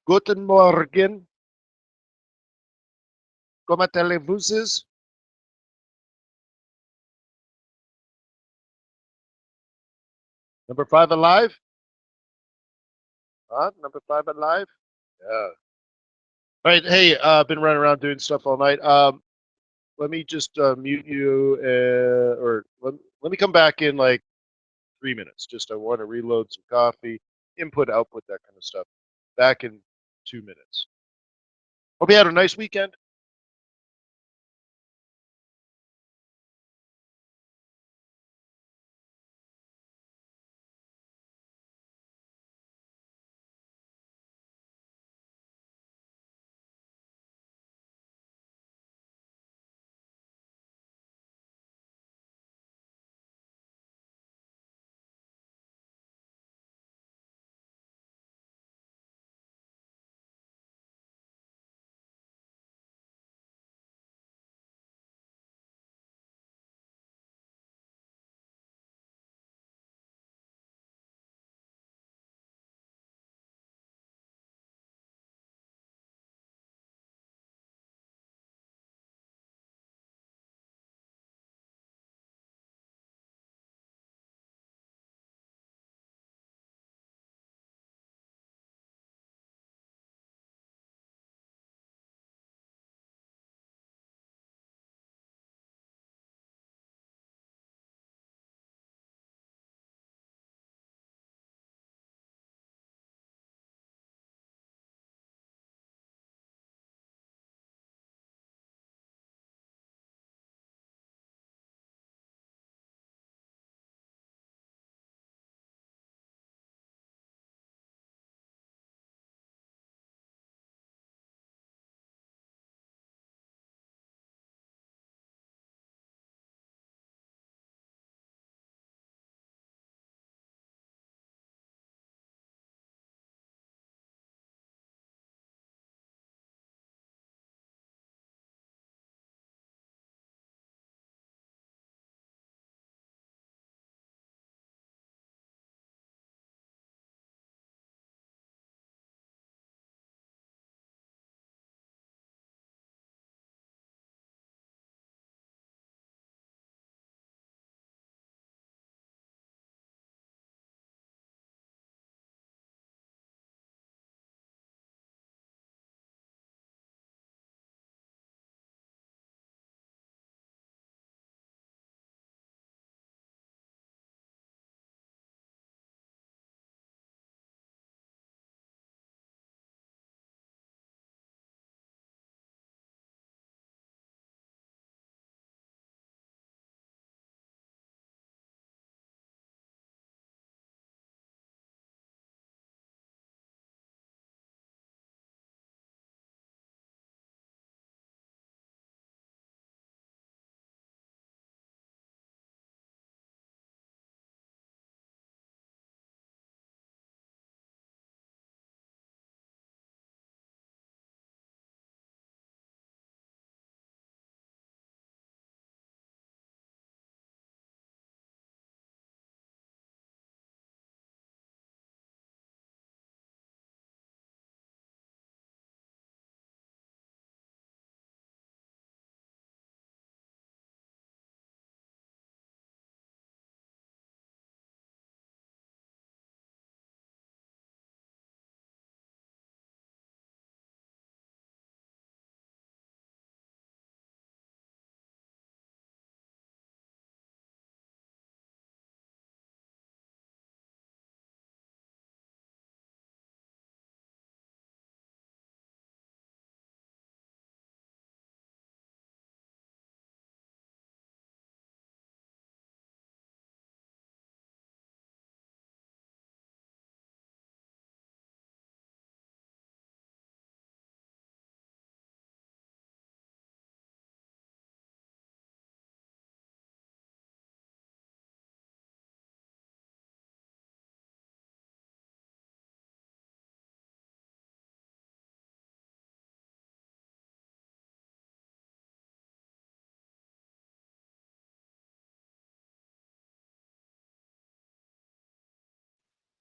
Guten Morgen. Como televuses? Number 5 alive? Number 5 alive? Yeah. All right. Hey, been running around doing stuff all night. Let me just mute you, or let me come back in like 3 minutes. Just I want to reload some coffee, input, output, that kind of stuff. Back in 2 minutes. Hope you had a nice weekend.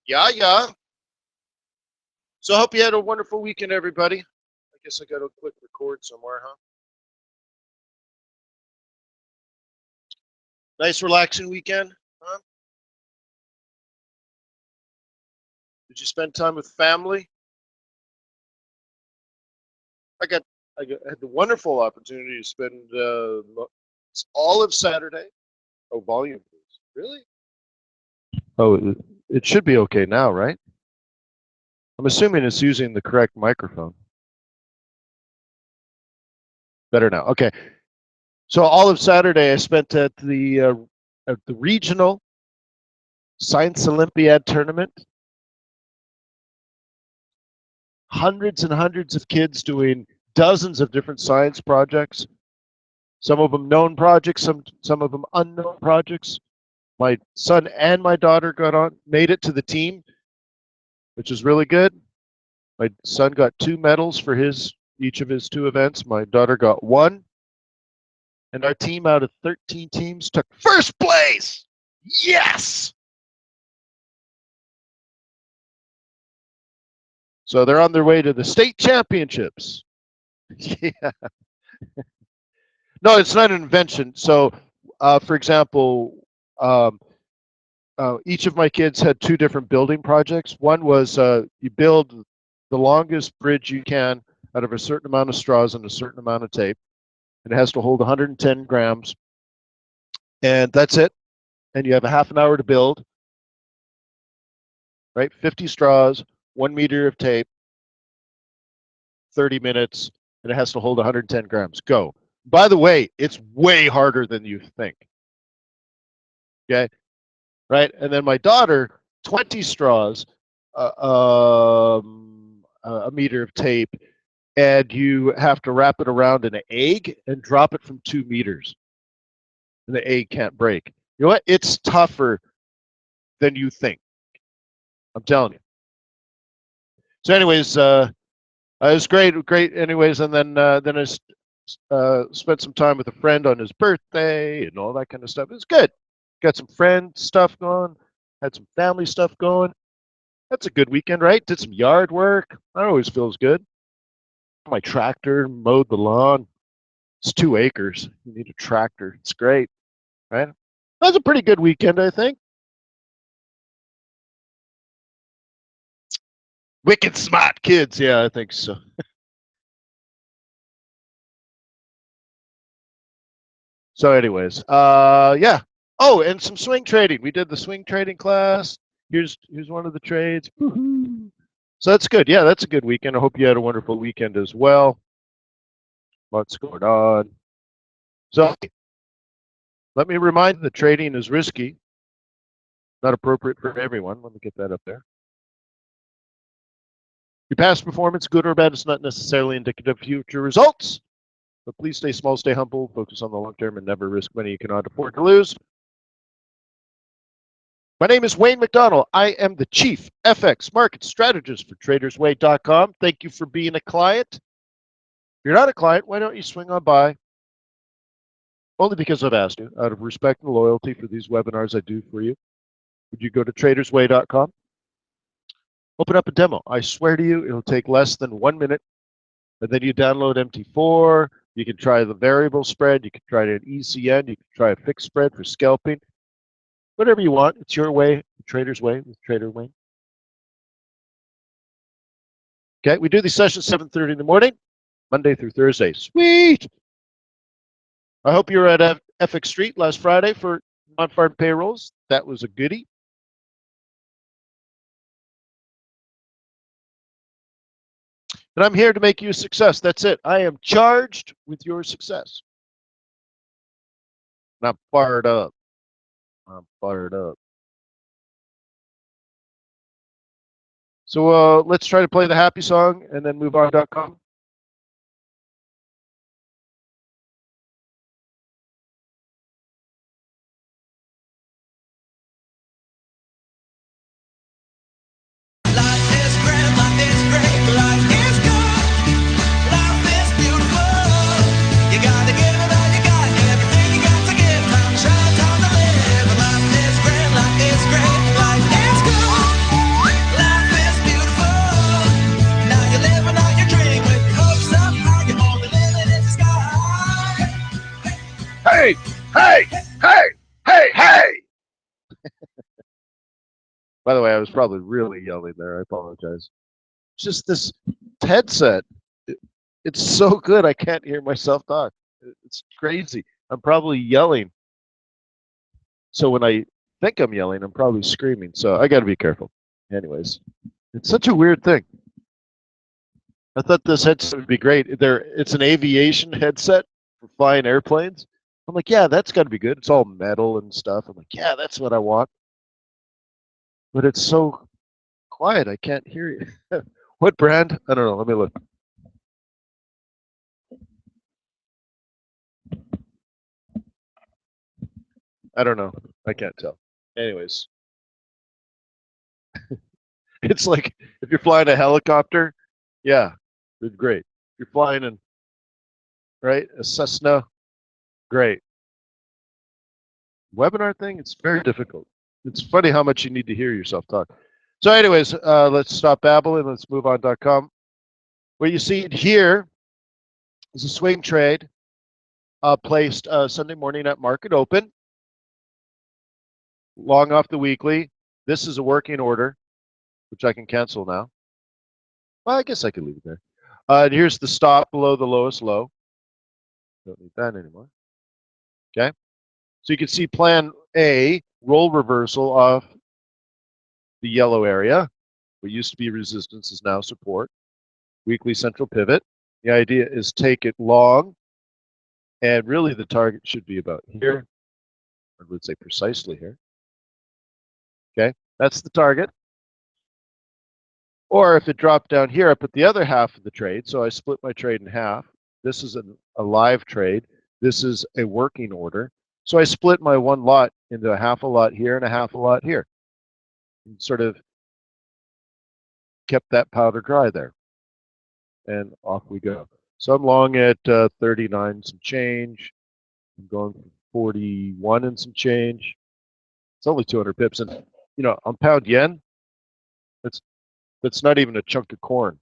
Yeah. So I hope you had a wonderful weekend, everybody. I guess I got to click record somewhere, huh? Nice, relaxing weekend, huh? Did you spend time with family? I had the wonderful opportunity to spend all of Saturday. Oh, volume, please. Really? Oh, it should be okay now, right? I'm assuming it's using the correct microphone. Better now. Okay. So all of Saturday I spent at the regional Science Olympiad tournament. Hundreds and hundreds of kids doing dozens of different science projects. Some of them known projects, some of them unknown projects. My son and my daughter made it to the team, which is really good. My son got 2 medals for each of his 2 events. My daughter got 1. And our team out of 13 teams took first place. Yes! So they're on their way to the state championships. Yeah. No, it's not an invention. So, for example, each of my kids had 2 different building projects. One was you build the longest bridge you can out of a certain amount of straws and a certain amount of tape. And it has to hold 110 grams. And that's it. And you have a half an hour to build, right? 50 straws, 1 meter of tape, 30 minutes, and it has to hold 110 grams. Go. By the way, it's way harder than you think. Okay? Right? And then my daughter, 20 straws, a meter of tape, and you have to wrap it around an egg and drop it from 2 meters. And the egg can't break. You know what? It's tougher than you think. I'm telling you. So anyways, it was great anyways, and then I spent some time with a friend on his birthday and all that kind of stuff. It was good. Got some friend stuff going, had some family stuff going. That's a good weekend, right? Did some yard work. That always feels good. My tractor mowed the lawn. It's 2 acres. You need a tractor. It's great, right? That was a pretty good weekend, I think. Wicked smart kids. Yeah, I think so. So anyways, yeah. Oh, and some swing trading. We did the swing trading class. Here's one of the trades. Woo-hoo. So that's good. Yeah, that's a good weekend. I hope you had a wonderful weekend as well. Lots going on. So let me remind you that trading is risky, not appropriate for everyone. Let me get that up there. Your past performance, good or bad, is not necessarily indicative of future results. But please stay small, stay humble, focus on the long term, and never risk money you cannot afford to lose. My name is Wayne McDonald. I am the Chief FX Market Strategist for TradersWay.com. Thank you for being a client. If you're not a client, why don't you swing on by? Only because I've asked you, out of respect and loyalty for these webinars I do for you. Would you go to TradersWay.com? Open up a demo. I swear to you, it'll take less than 1 minute. And then you download MT4. You can try the variable spread. You can try an ECN. You can try a fixed spread for scalping. Whatever you want. It's your way, the Trader's Way with Trader Wayne. Okay, we do these sessions 7:30 in the morning, Monday through Thursday. Sweet. I hope you were at FX Street last Friday for non-farm payrolls. That was a goodie. And I'm here to make you a success. That's it. I am charged with your success. And I'm fired up. I'm fired up. So let's try to play the happy song and then move on.com. By the way, I was probably really yelling there. I apologize. It's just this headset. It's so good I can't hear myself talk. It's crazy. I'm probably yelling. So when I think I'm yelling, I'm probably screaming. So I got to be careful. Anyways, it's such a weird thing. I thought this headset would be great. It's an aviation headset for flying airplanes. I'm like, yeah, that's got to be good. It's all metal and stuff. I'm like, yeah, that's what I want. But it's so quiet, I can't hear you. What brand? I don't know. Let me look. I don't know. I can't tell. Anyways, it's like if you're flying a helicopter, yeah, it's great. If you're flying in, right, a Cessna, great. Webinar thing, it's very difficult. It's funny how much you need to hear yourself talk. So anyways, let's stop babbling. Let's move on.com. What you see here is a swing trade placed Sunday morning at market open, long off the weekly. This is a working order, which I can cancel now. Well, I guess I could leave it there. And here's the stop below the lowest low. Don't need that anymore. Okay. So you can see plan A, roll reversal off the yellow area. What used to be resistance is now support. Weekly central pivot. The idea is take it long, and really the target should be about here, or let's say precisely here. Okay, that's the target. Or if it dropped down here, I put the other half of the trade. So I split my trade in half. This is a live trade. This is a working order. So I split my one lot into a half a lot here and a half a lot here. And sort of kept that powder dry there. And off we go. So I'm long at 39 some change. I'm going for 41 and some change. It's only 200 pips. And, you know, on pound yen, that's not even a chunk of corn.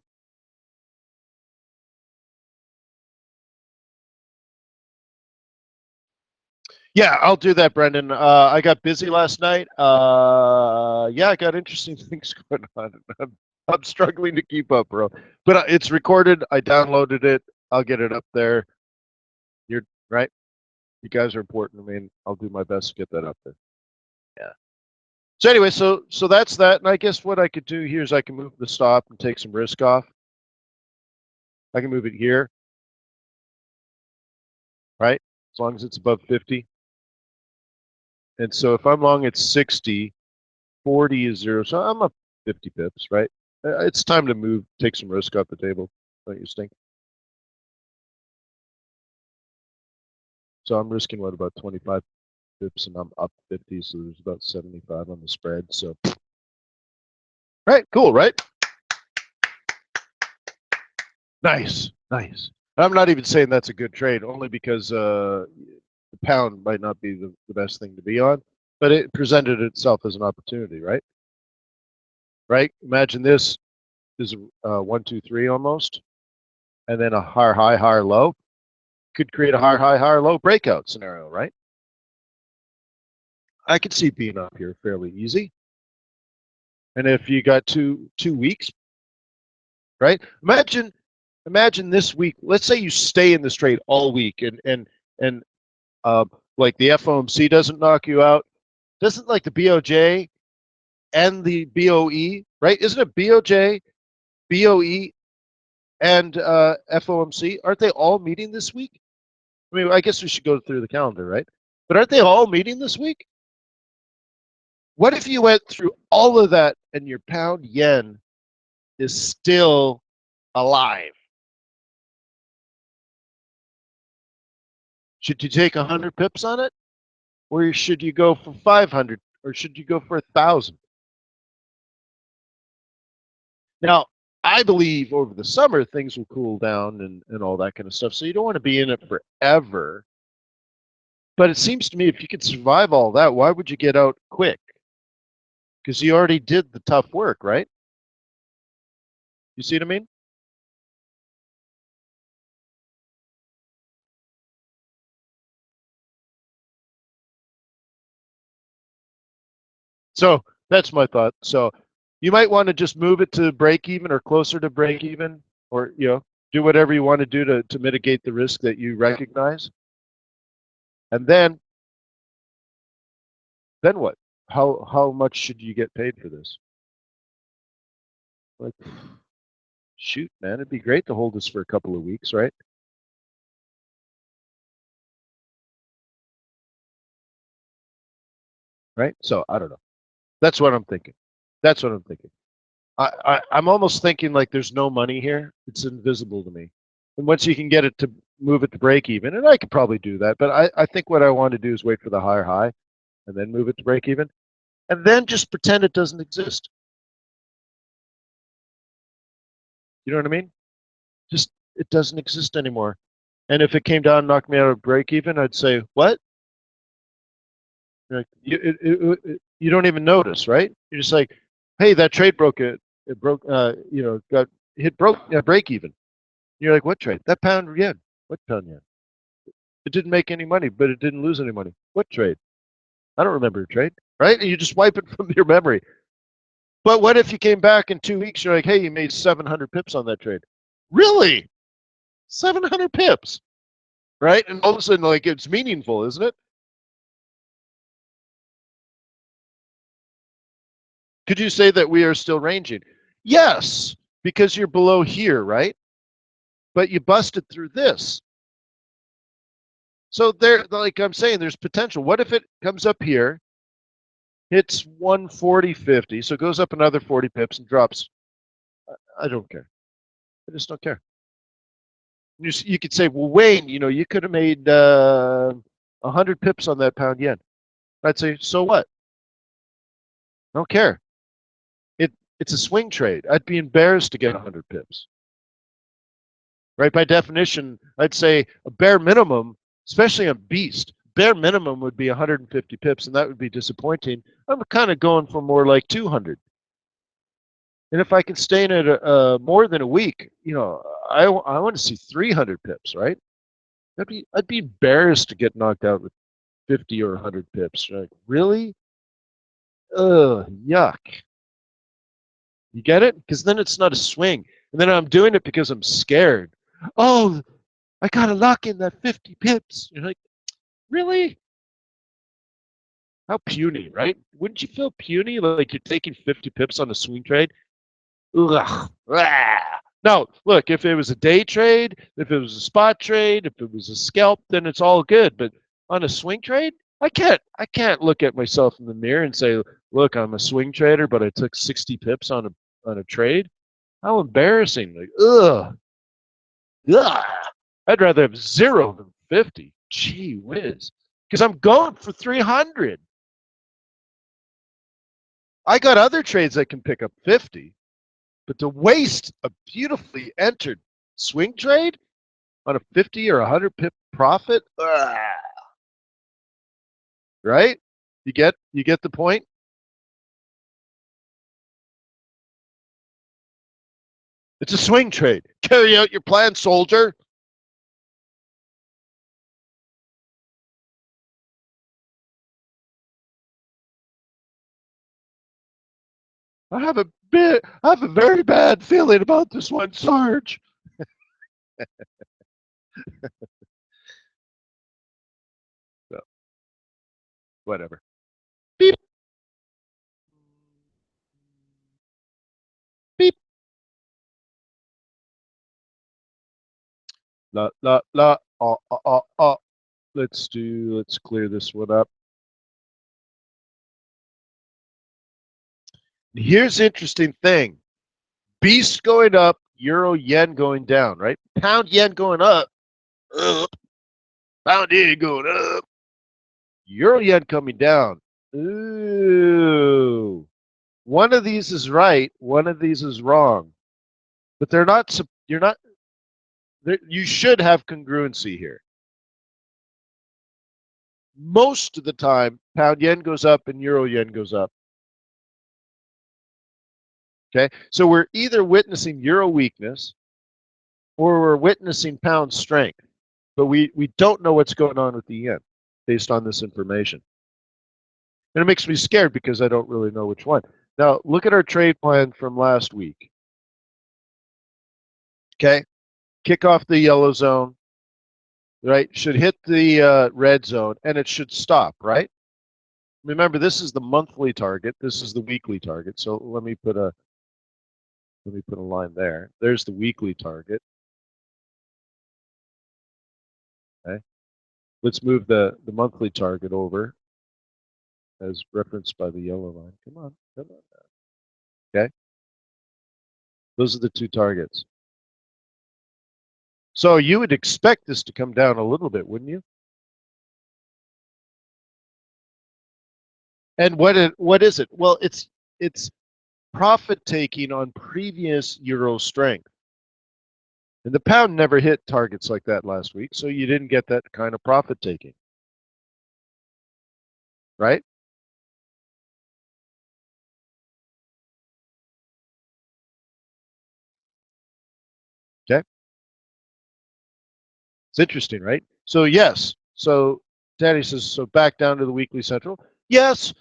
Yeah, I'll do that, Brendan. I got busy last night. Yeah, I got interesting things going on. I'm struggling to keep up, bro. But it's recorded. I downloaded it. I'll get it up there. You're right. You guys are important to me, and I'll do my best to get that up there. Yeah. So anyway, so that's that. And I guess what I could do here is I can move the stop and take some risk off. I can move it here, right? As long as it's above 50. And so if I'm long at 60, 40 is zero. So I'm up 50 pips, right? It's time to move, take some risk off the table, don't you think? So I'm risking what, about 25 pips, and I'm up 50, so there's about 75 on the spread. So, right, cool, right? Nice, nice. I'm not even saying that's a good trade, only because the pound might not be the best thing to be on, but it presented itself as an opportunity, right? Right? Imagine this is 1, 2, 3 almost, and then a higher high, higher low. Could create a higher high, higher low breakout scenario, right? I could see being up here fairly easy. And if you got two weeks, right? Imagine this week. Let's say you stay in this trade all week, and like the FOMC doesn't knock you out, doesn't like the BOJ and the BOE, right? Isn't it BOJ, BOE, and FOMC? Aren't they all meeting this week? I mean, I guess we should go through the calendar, right? But aren't they all meeting this week? What if you went through all of that and your pound yen is still alive? Should you take 100 pips on it? Or should you go for 500? Or should you go for 1,000? Now, I believe over the summer things will cool down and all that kind of stuff. So you don't want to be in it forever. But it seems to me if you could survive all that, why would you get out quick? Because you already did the tough work, right? You see what I mean? So That's my thought. So you might want to just move it to break even or closer to break even, or do whatever you want to do to mitigate the risk that you recognize. And then what? How much should you get paid for this? Like, shoot, man, it'd be great to hold this for a couple of weeks, right? Right? So I don't know. That's what I'm thinking. That's what I'm thinking. I'm almost thinking like there's no money here. It's invisible to me. And once you can get it to move it to break even, and I could probably do that, but I think what I want to do is wait for the higher high and then move it to break even. And then just pretend it doesn't exist. You know what I mean? Just it doesn't exist anymore. And if it came down and knocked me out of break even, I'd say, what? Like, you don't even notice, right? You're just like, hey, that trade broke it broke got hit break even. You're like, what trade? That pound yen. What pound yen? It didn't make any money, but it didn't lose any money. What trade? I don't remember a trade, right? And you just wipe it from your memory. But what if you came back in 2 weeks? You're like, hey, you made 700 pips on that trade. Really? 700 pips, right? And all of a sudden, like, it's meaningful, isn't it? Could you say that we are still ranging? Yes, because you're below here, right? But you busted through this. So there, like I'm saying, there's potential. What if it comes up here, hits 140.50, so it goes up another 40 pips and drops? I don't care. I just don't care. You could say, well, Wayne, you could have made 100 pips on that pound yen. I'd say, so what? I don't care. It's a swing trade. I'd be embarrassed to get 100 pips. Right? By definition, I'd say a bare minimum, especially on Beast, bare minimum would be 150 pips, and that would be disappointing. I'm kind of going for more like 200. And if I can stay in it more than a week, I want to see 300 pips, right? I'd be embarrassed to get knocked out with 50 or 100 pips. Like, really? Ugh, yuck. You get it? Because then it's not a swing. And then I'm doing it because I'm scared. Oh, I got to lock in that 50 pips. You're like, really? How puny, right? Wouldn't you feel puny like you're taking 50 pips on a swing trade? Ugh. No, look, if it was a day trade, if it was a spot trade, if it was a scalp, then it's all good. But on a swing trade, I can't look at myself in the mirror and say, look, I'm a swing trader, but I took 60 pips on a trade. How embarrassing. Like, ugh. Ugh. I'd rather have 0 than 50. Gee whiz. Because I'm going for 300. I got other trades that can pick up 50, but to waste a beautifully entered swing trade on a 50 or 100 pip profit, right? You get the point? It's a swing trade. Carry out your plan, soldier. I have a very bad feeling about this one, Sarge. So, whatever. Beep, beep. La la la. Let's clear this one up. Here's the interesting thing. Beast going up, euro yen going down, right? Pound yen going up, pound yen going up, euro yen coming down. Ooh. One of these is right, one of these is wrong. But you're not, you should have congruency here. Most of the time, pound yen goes up and euro yen goes up. Okay, so we're either witnessing euro weakness or we're witnessing pound strength, but we don't know what's going on with the yen based on this information. And it makes me scared because I don't really know which one. Now, look at our trade plan from last week. Okay? Kick off the yellow zone, right? Should hit the red zone, and it should stop, right? Remember, this is the monthly target. This is the weekly target. So let me put a line there. There's the weekly target. Okay. Let's move the monthly target over as referenced by the yellow line. Come on. Okay. Those are the two targets. So you would expect this to come down a little bit, wouldn't you? And what is it? Well, it's profit taking on previous euro strength. And the pound never hit targets like that last week, so you didn't get that kind of profit taking. Right? Okay. It's interesting, right? So yes. So Danny says, so back down to the weekly central. Yes.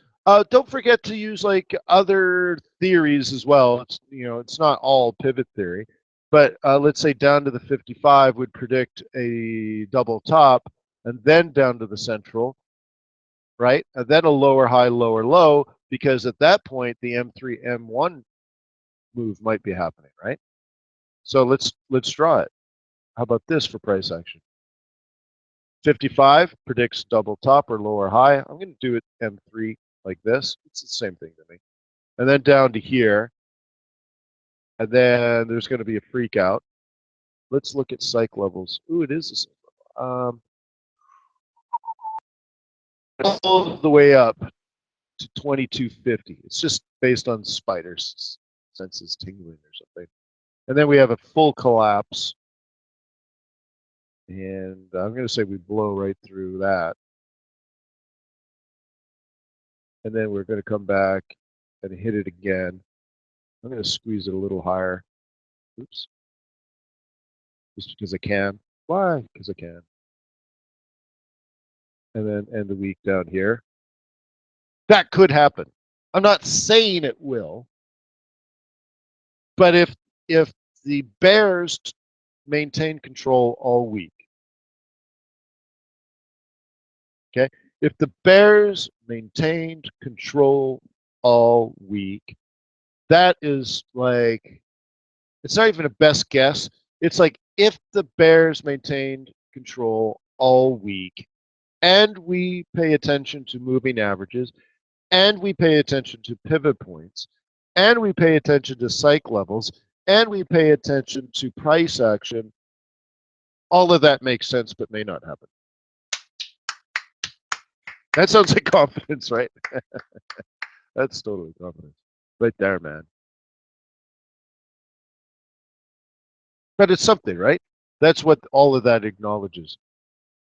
Don't forget to use like other theories as well. It's not all pivot theory, but let's say down to the 55 would predict a double top, and then down to the central, right? And then a lower high, lower low, because at that point the M3, M1 move might be happening, right? So let's draw it. How about this for price action? 55 predicts double top or lower high. I'm going to do it M3 like this. It's the same thing to me. And then down to here. And then there's going to be a freak out. Let's look at psych levels. Ooh, it is a psych level. All the way up to 2250. It's just based on spiders' senses tingling or something. And then we have a full collapse. And I'm going to say we blow right through that. And then we're going to come back and hit it again. I'm going to squeeze it a little higher. Oops. Just because I can. Why? Because I can. And then end the week down here. That could happen. I'm not saying it will, but if the bears maintain control all week, okay? If the bears maintained control all week, that is like, it's not even a best guess. It's like if the bears maintained control all week and we pay attention to moving averages and we pay attention to pivot points and we pay attention to psych levels and we pay attention to price action, all of that makes sense but may not happen. That sounds like confidence, right? That's totally confidence. Right there, man. But it's something, right? That's what all of that acknowledges.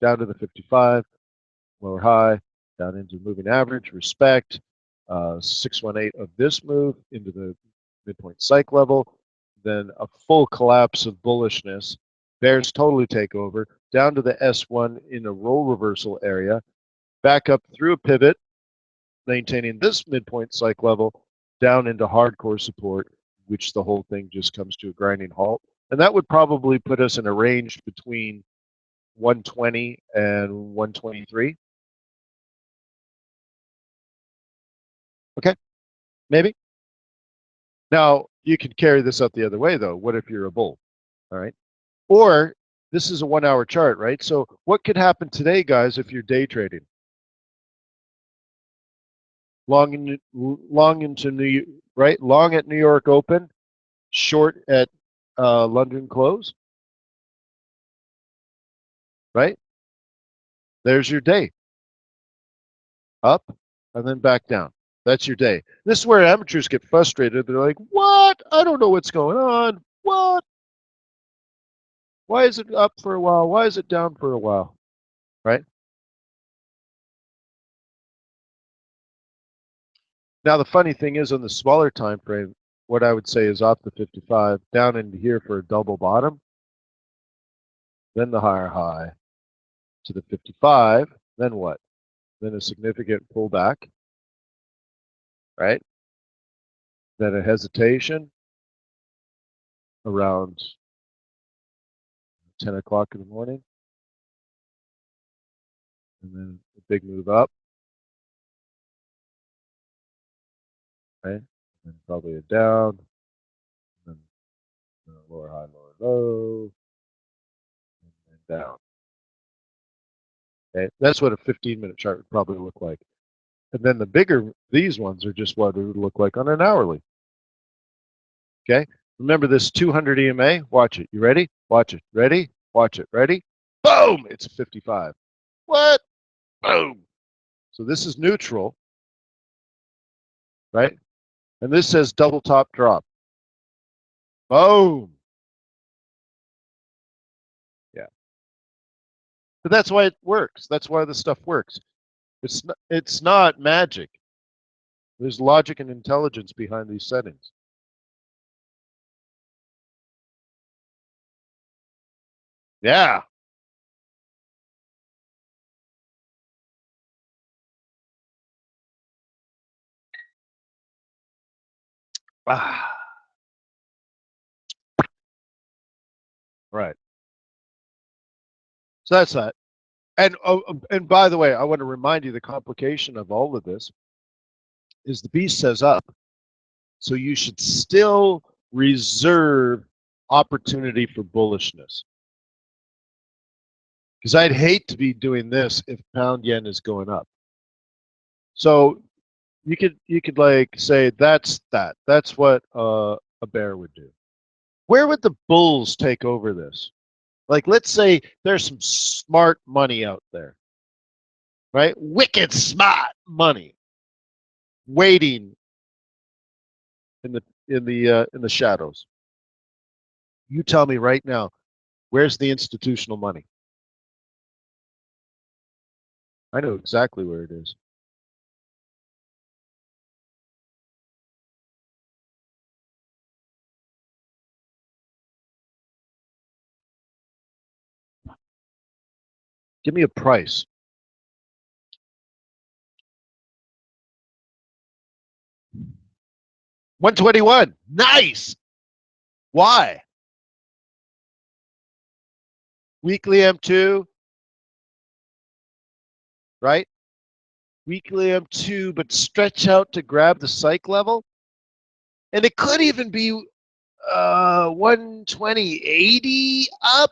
Down to the 55, lower high, down into moving average, respect, 618 of this move into the midpoint psych level, then a full collapse of bullishness. Bears totally take over, down to the S1 in a roll reversal area, back up through a pivot, maintaining this midpoint psych level, down into hardcore support, which the whole thing just comes to a grinding halt. And that would probably put us in a range between 120 and 123. Okay, maybe. Now, you could carry this out the other way, though. What if you're a bull? All right. Or this is a 1 hour chart, right? So what could happen today, guys, if you're day trading? Long into long at New York Open, short at London close, right? There's your day. Up and then back down. That's your day. This is where amateurs get frustrated. They're like, what? I don't know what's going on. What? Why is it up for a while? Why is it down for a while? Right? Now, the funny thing is on the smaller time frame, what I would say is off the 55, down into here for a double bottom, then the higher high to the 55, then what? Then a significant pullback, right? Then a hesitation around 10 o'clock in the morning, and then a big move up, right? And then probably a down, and then lower high, lower low, and then down. Okay, that's what a 15-minute chart would probably look like. And then the bigger, these ones are just what it would look like on an hourly. Okay, remember this 200 EMA? Watch it. You ready? Watch it. Ready? Watch it. Ready? Boom! It's a 55. What? Boom! So this is neutral, right? And this says double top drop. Boom! Yeah. But that's why it works. That's why the stuff works. It's not magic. There's logic and intelligence behind these settings. Yeah. Ah. Right. So that's that. And by the way, I want to remind you the complication of all of this is the beast says up. So you should still reserve opportunity for bullishness. Because I'd hate to be doing this if pound yen is going up. So you could like say that's that. That's what a bear would do. Where would the bulls take over this? Like, let's say there's some smart money out there, right? Wicked smart money waiting in the shadows. You tell me right now, where's the institutional money? I know exactly where it is. Give me a price. $121. Nice. Why? Weekly M2, right? Weekly M2, but stretch out to grab the psych level. And it could even be 120.80 up.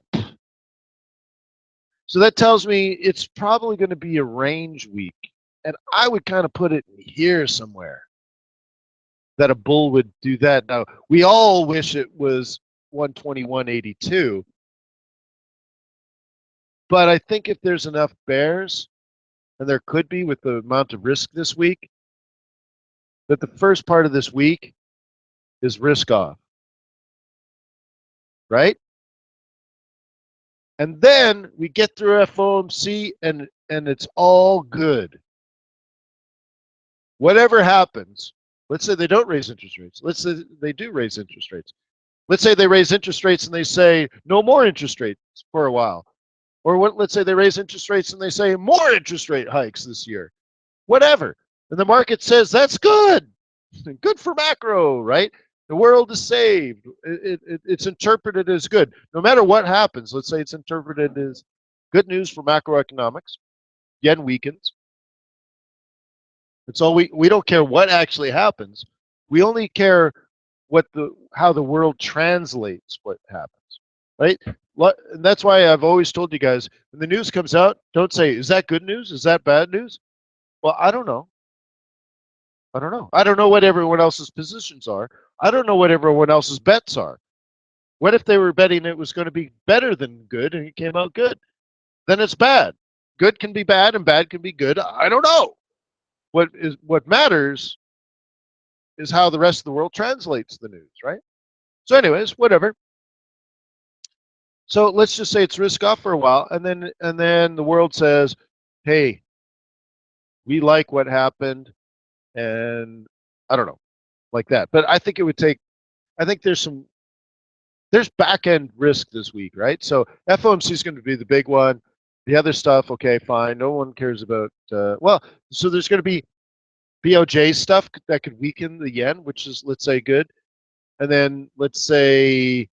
So that tells me it's probably going to be a range week. And I would kind of put it here somewhere that a bull would do that. Now, we all wish it was 121.82. But I think if there's enough bears, and there could be with the amount of risk this week, that the first part of this week is risk off, right? And then we get through FOMC and it's all good. Whatever happens, let's say they don't raise interest rates. Let's say they do raise interest rates. Let's say they raise interest rates and they say no more interest rates for a while. Or let's say they raise interest rates and they say more interest rate hikes this year. Whatever. And the market says that's good. Good for macro, right? The world is saved. It's interpreted as good. No matter what happens, let's say it's interpreted as good news for macroeconomics. Yen weakens. And so we don't care what actually happens. We only care how the world translates what happens, right? And that's why I've always told you guys, when the news comes out, don't say, is that good news? Is that bad news? Well, I don't know. I don't know. I don't know what everyone else's positions are. I don't know what everyone else's bets are. What if they were betting it was going to be better than good and it came out good? Then it's bad. Good can be bad and bad can be good. I don't know. What matters is how the rest of the world translates the news, right? So anyways, whatever. So let's just say it's risk off for a while, and then the world says, hey, we like what happened, and I don't know, like that. But I think it would take, I think there's back end risk this week, right? So FOMC is going to be the big one. The other stuff, okay, fine. No one cares about, well, so there's going to be BOJ stuff that could weaken the yen, which is, let's say, good. And then let's say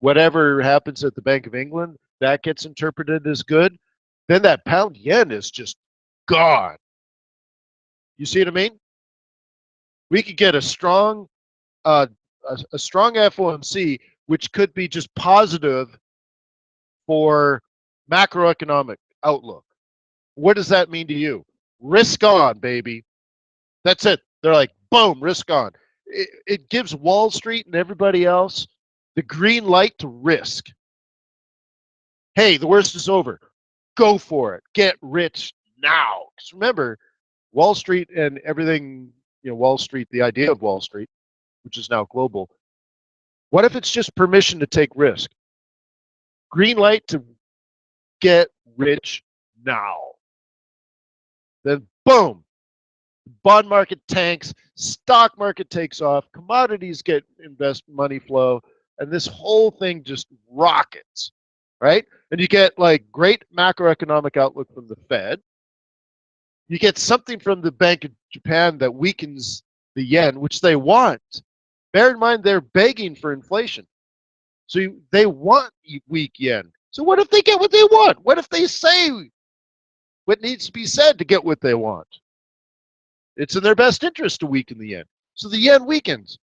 whatever happens at the Bank of England, that gets interpreted as good. Then that pound yen is just gone. You see what I mean? We could get a strong a strong FOMC, which could be just positive for macroeconomic outlook. What does that mean to you? Risk on, baby. That's it. They're like, boom, risk on. It gives Wall Street and everybody else the green light to risk. Hey, the worst is over. Go for it. Get rich now. Because remember, Wall Street and everything, Wall Street, the idea of Wall Street, which is now global. What if it's just permission to take risk? Green light to get rich now. Then boom, bond market tanks, stock market takes off, commodities get invest money flow, and this whole thing just rockets, right? And you get like great macroeconomic outlook from the Fed. You get something from the Bank of Japan that weakens the yen, which they want. Bear in mind, they're begging for inflation. So they want weak yen. So what if they get what they want? What if they say what needs to be said to get what they want? It's in their best interest to weaken the yen. So the yen weakens.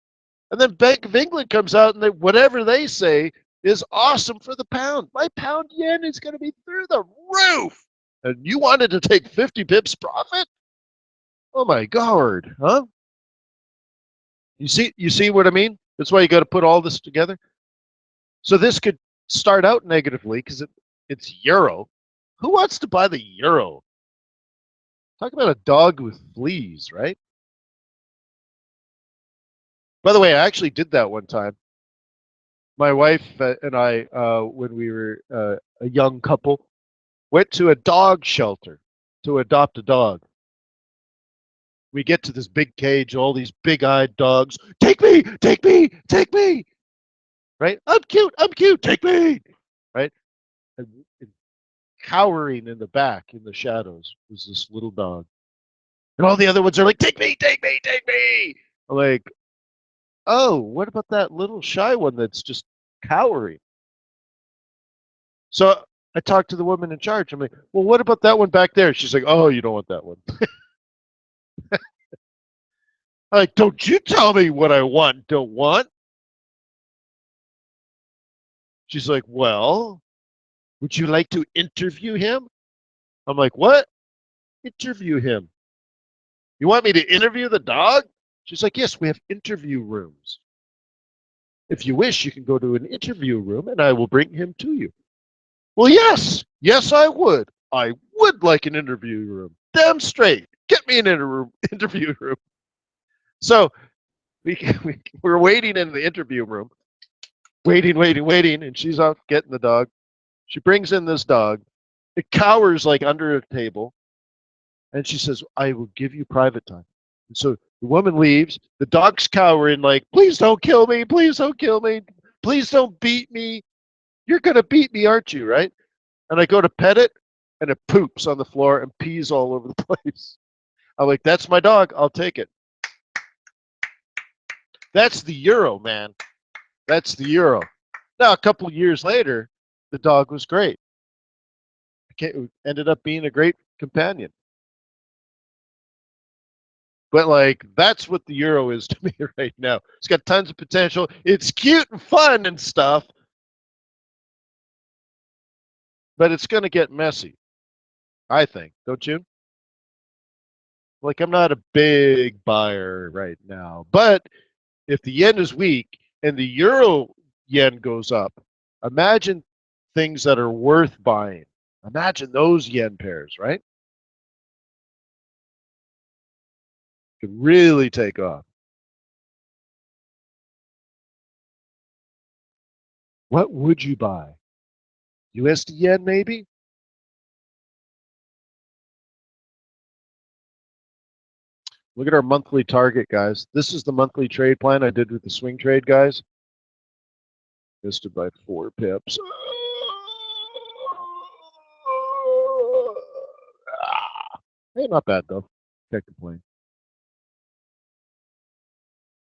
And then Bank of England comes out and whatever they say is awesome for the pound. My pound yen is going to be through the roof. And you wanted to take 50 pips profit? Oh my God, huh? You see what I mean? That's why you got to put all this together. So this could start out negatively because it's euro. Who wants to buy the euro? Talk about a dog with fleas, right? By the way, I actually did that one time. My wife and I, when we were a young couple, went to a dog shelter to adopt a dog. We get to this big cage, all these big-eyed dogs. Take me, take me, take me. Right? I'm cute, take me. Right? And cowering in the back in the shadows was this little dog. And all the other ones are like, take me, take me, take me. I'm like, oh, what about that little shy one that's just cowering? So I talked to the woman in charge. I'm like, well, what about that one back there? She's like, oh, you don't want that one. I'm like, don't you tell me what I want and don't want. She's like, well, would you like to interview him? I'm like, what? Interview him. You want me to interview the dog? She's like, yes, we have interview rooms. If you wish, you can go to an interview room and I will bring him to you. Well, yes, I would. I would like an interview room. Damn straight. Get me an interview room. So we're waiting in the interview room, waiting, and she's out getting the dog. She brings in this dog. It cowers like under a table, and she says, I will give you private time. And so the woman leaves. The dog's cowering like, please don't kill me. Please don't kill me. Please don't beat me. You're going to beat me, aren't you, right? And I go to pet it, and it poops on the floor and pees all over the place. I'm like, that's my dog. I'll take it. That's the euro, man. That's the euro. Now, a couple years later, the dog was great. It ended up being a great companion. But like, that's what the euro is to me right now. It's got tons of potential. It's cute and fun and stuff, but it's going to get messy, I think. Don't you? Like, I'm not a big buyer right now, but if the yen is weak and the euro yen goes up, imagine things that are worth buying. Imagine those yen pairs, right? Could really take off. What would you buy? USD yen, maybe? Look at our monthly target, guys. This is the monthly trade plan I did with the swing trade guys. Missed it by 4 pips. Hey, not bad though. Can't complain.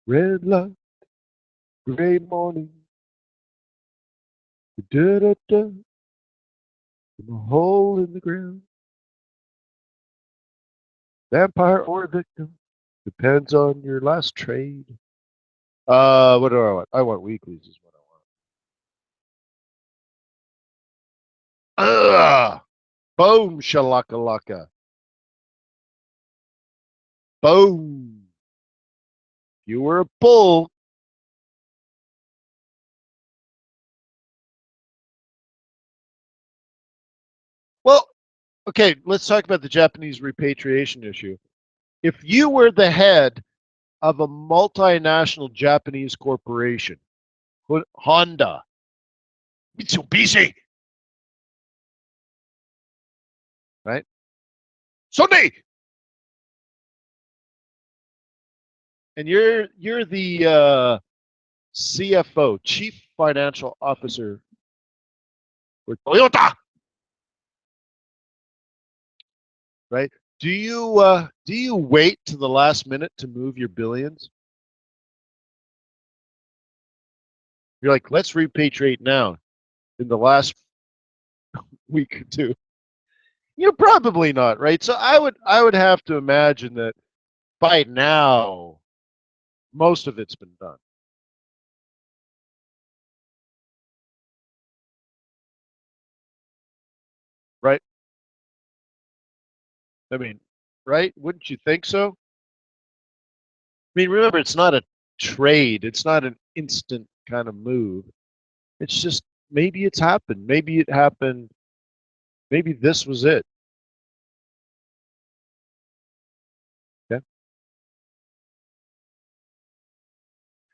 Red light, gray morning. Da-da-da, from a hole in the ground. Vampire or victim. Depends on your last trade. What do I want? I want weeklies is what I want. Ugh! Boom, shalakalaka. Boom. You were a bull. Well, okay, let's talk about the Japanese repatriation issue. If you were the head of a multinational Japanese corporation, Honda, Mitsubishi, right? Sony, and you're the CFO, Chief Financial Officer for Toyota, right? Do you wait to the last minute to move your billions? You're like, let's repatriate now in the last week or two. You're probably not, right? So I would have to imagine that by now most of it's been done, right? I mean, right? Wouldn't you think so? I mean, remember, it's not a trade. It's not an instant kind of move. It's just maybe it's happened. Maybe it happened. Maybe this was it. Okay.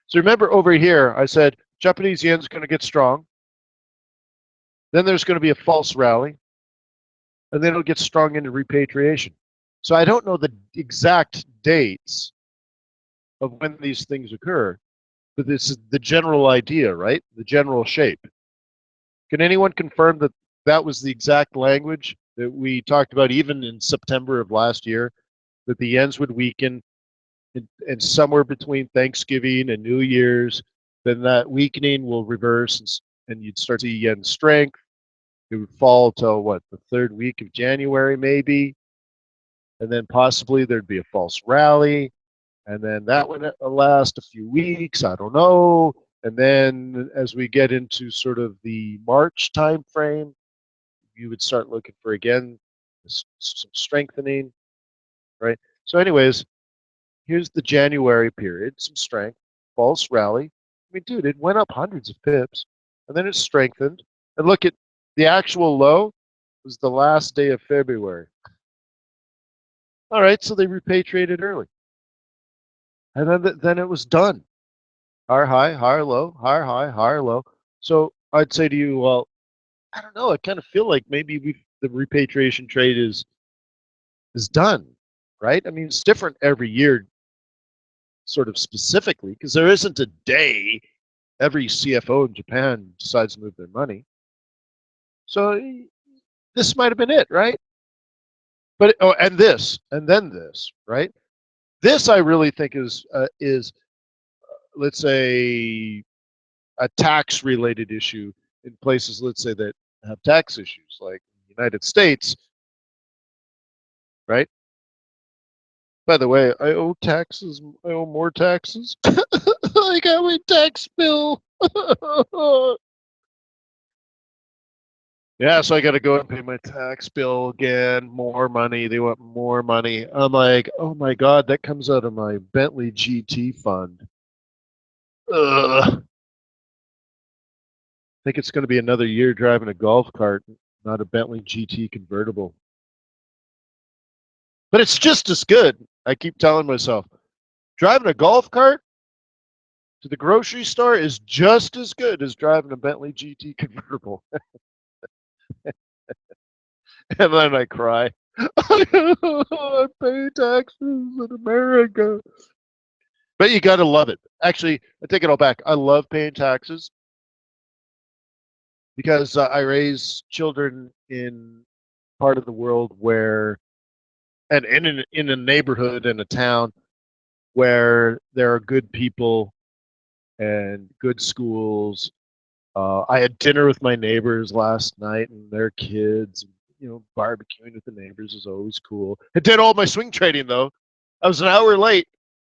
So remember over here, I said Japanese yen's going to get strong. Then there's going to be a false rally, and then it'll get strong into repatriation. So I don't know the exact dates of when these things occur, but this is the general idea, right? The general shape. Can anyone confirm that that was the exact language that we talked about even in September of last year, that the yens would weaken and somewhere between Thanksgiving and New Year's, then that weakening will reverse and you'd start to see yen strength. It would fall till what, the third week of January maybe, and then possibly there'd be a false rally, and then that would last a few weeks. I don't know. And then as we get into sort of the March time frame, you would start looking for again some strengthening, right? So, anyways, here's the January period, some strength, false rally. I mean, dude, it went up hundreds of pips, and then it strengthened. And look at the actual low was the last day of February. All right, so they repatriated early, and then it was done. Higher high, higher low, higher high, higher low. So I'd say to you, well, I don't know. I kind of feel like maybe the repatriation trade is done, right? I mean, it's different every year, sort of specifically, because there isn't a day every CFO in Japan decides to move their money. So this might have been it, right? But oh, and this, and then this, right? This I really think is let's say a tax related issue in places, let's say, that have tax issues, like the United States, right? By the way, I owe taxes. I owe more taxes. I got my tax bill. Yeah, so I got to go and pay my tax bill again. More money. They want more money. I'm like, oh my God, that comes out of my Bentley GT fund. Ugh. I think it's going to be another year driving a golf cart, not a Bentley GT convertible. But it's just as good. I keep telling myself, driving a golf cart to the grocery store is just as good as driving a Bentley GT convertible. And then I cry. I pay taxes in America. But you got to love it. Actually, I take it all back. I love paying taxes because I raise children in part of the world where, and in a neighborhood in a town where there are good people and good schools. I had dinner with my neighbors last night and their kids. Barbecuing with the neighbors is always cool. I did all my swing trading though. I was an hour late.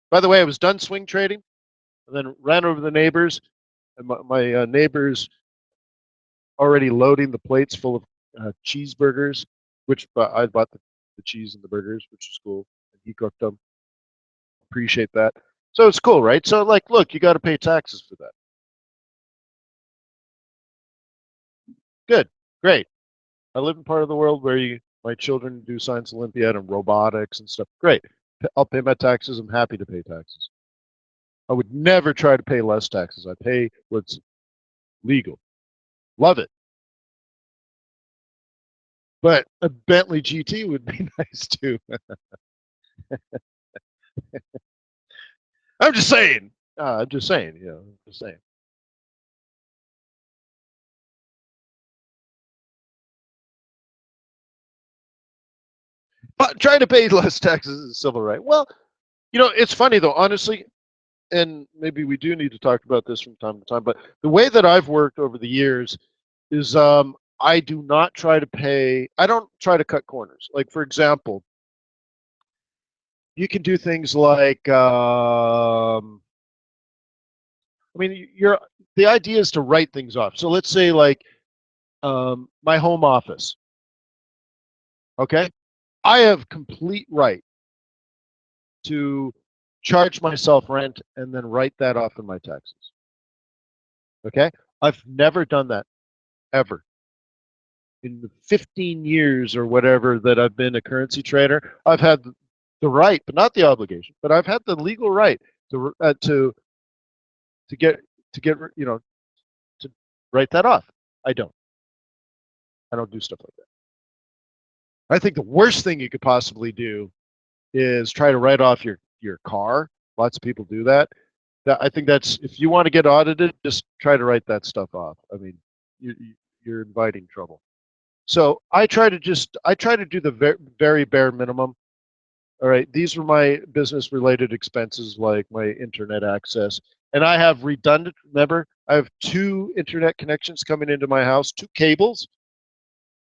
By the way, I was done swing trading and then ran over the neighbors. And my neighbors already loading the plates full of cheeseburgers, which I bought the cheese and the burgers, which is cool. And he cooked them. Appreciate that. So it's cool, right? So like, look, you got to pay taxes for that. Good, great. I live in part of the world where my children do science Olympiad and robotics and stuff. Great. I'll pay my taxes. I'm happy to pay taxes. I would never try to pay less taxes. I pay what's legal. Love it. But a Bentley GT would be nice too. I'm just saying. I'm just saying. I'm just saying. But trying to pay less taxes is a civil right. Well, it's funny though, honestly, and maybe we do need to talk about this from time to time, but the way that I've worked over the years is I do not try to pay, I don't try to cut corners. Like, for example, you can do things like, I mean, the idea is to write things off. So let's say, like, my home office, okay? I have complete right to charge myself rent and then write that off in my taxes. Okay? I've never done that ever. In the 15 years or whatever that I've been a currency trader, I've had the right, but not the obligation, but I've had the legal right to get to write that off. I don't. I don't do stuff like that. I think the worst thing you could possibly do is try to write off your car. Lots of people do that. I think that's, if you want to get audited, just try to write that stuff off. I mean, you're inviting trouble. So I try to do the very bare minimum. All right, these are my business related expenses like my internet access. And I have redundant, remember, I have two internet connections coming into my house, two cables.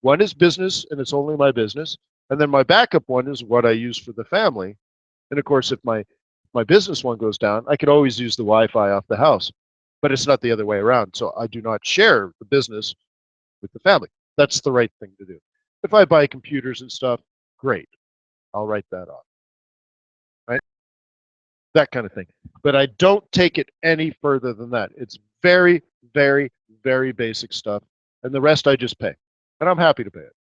One is business and it's only my business. And then my backup one is what I use for the family. And of course, if my business one goes down, I could always use the Wi-Fi off the house. But it's not the other way around. So I do not share the business with the family. That's the right thing to do. If I buy computers and stuff, great. I'll write that off. Right? That kind of thing. But I don't take it any further than that. It's very, very, very basic stuff. And the rest I just pay. And I'm happy to pay it.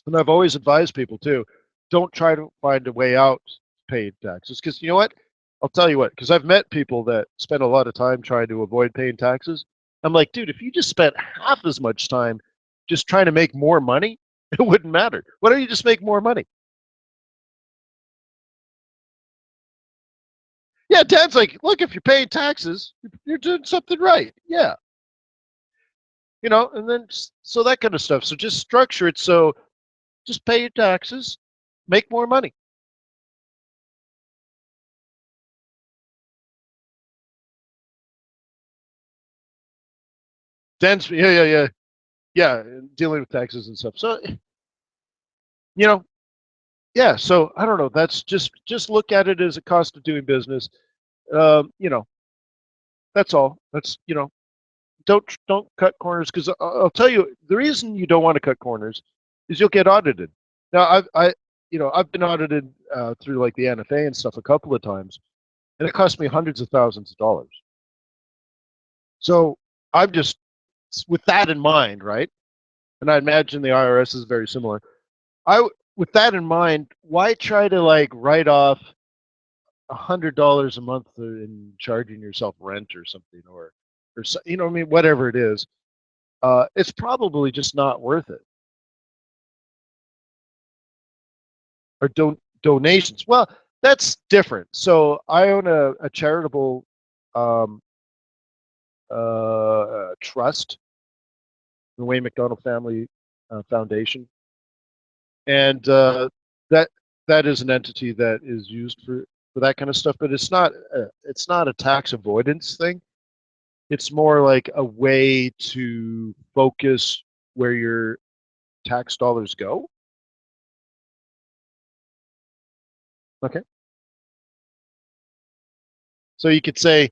And I've always advised people too, don't try to find a way out paid taxes. Because you know what? I'll tell you what, because I've met people that spend a lot of time trying to avoid paying taxes. I'm like, dude, if you just spent half as much time just trying to make more money, it wouldn't matter. Why don't you just make more money? Yeah, Dad's like, look, if you're paying taxes, you're doing something right. Yeah. And then so that kind of stuff. So just structure it so just pay your taxes, make more money. Dan's, yeah, dealing with taxes and stuff. So, you know, yeah. So I don't know. That's just look at it as a cost of doing business. Um, you know, that's all. Don't cut corners because I'll tell you the reason you don't want to cut corners is you'll get audited. Now I've been audited through like the NFA and stuff a couple of times, and it cost me hundreds of thousands of dollars. So I'm just with that in mind, right? And I imagine the IRS is very similar. I with that in mind, why try to like write off $100 a month in charging yourself rent or something, or I mean, whatever it is, it's probably just not worth it. Or donations. Well, that's different. So I own a charitable um, trust, the Wayne McDonald Family Foundation, and that that is an entity that is used for for that kind of stuff, but it's not a tax avoidance thing. It's more like a way to focus where your tax dollars go. Okay. So you could say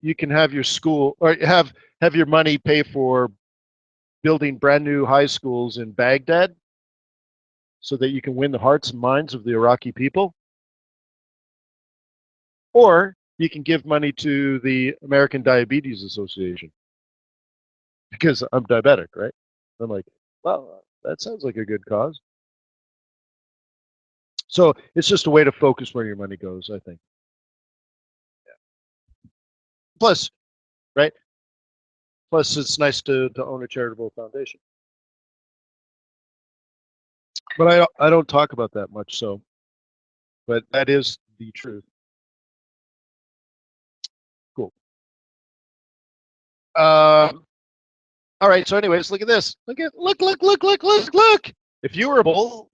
you can have your school or have your money pay for building brand new high schools in Baghdad so that you can win the hearts and minds of the Iraqi people. Or you can give money to the American Diabetes Association because I'm diabetic, right? I'm like, well, that sounds like a good cause. So it's just a way to focus where your money goes, I think. Plus, right? Plus, it's nice to own a charitable foundation. But I don't talk about that much, so. But that is the truth. Cool. All right. So, anyways, look at this. Look. If you were a bull,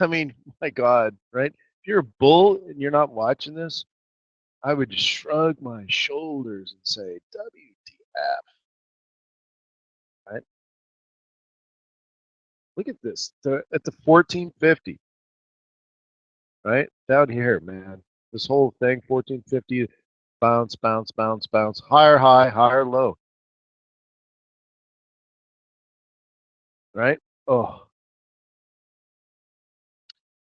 I mean, my God, right? If you're a bull and you're not watching this, I would just shrug my shoulders and say, WTF, right? Look at this. At the 1450, right? Down here, man. This whole thing, 1450, bounce, higher high, higher low, right? Oh,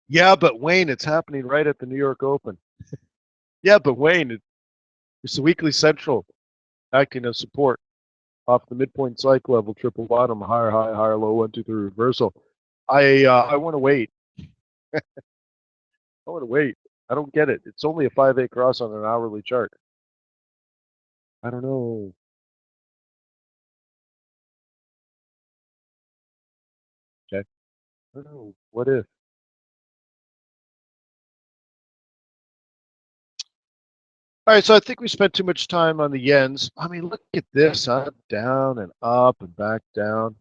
yeah, but Wayne, it's happening right at the New York Open. Yeah, but Wayne, it's the weekly central acting as support off the midpoint psych level, triple bottom, higher high, higher low, 1, 2, 3 reversal. I want to wait. I want to wait. I don't get it. It's only a 5-8 cross on an hourly chart. I don't know. Okay. I don't know. What if? All right, so I think we spent too much time on the yens. I mean, look at this, huh? Down and up and back down.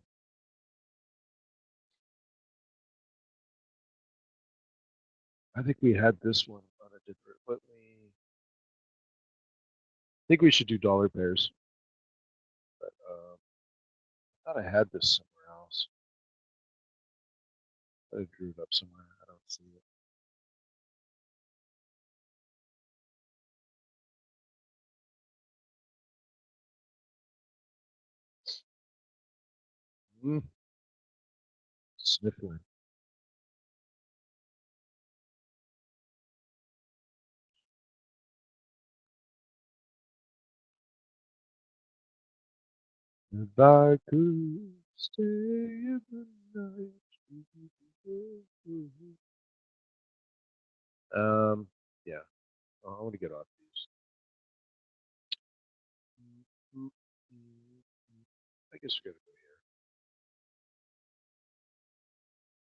I think we had this one on a different. Let me. I think we should do dollar pairs. But I thought I had this somewhere else. I drew it up somewhere. I don't see it. Sniffling. If I could stay in the night. Yeah. Oh, I want to get off these. I guess we're gonna go here.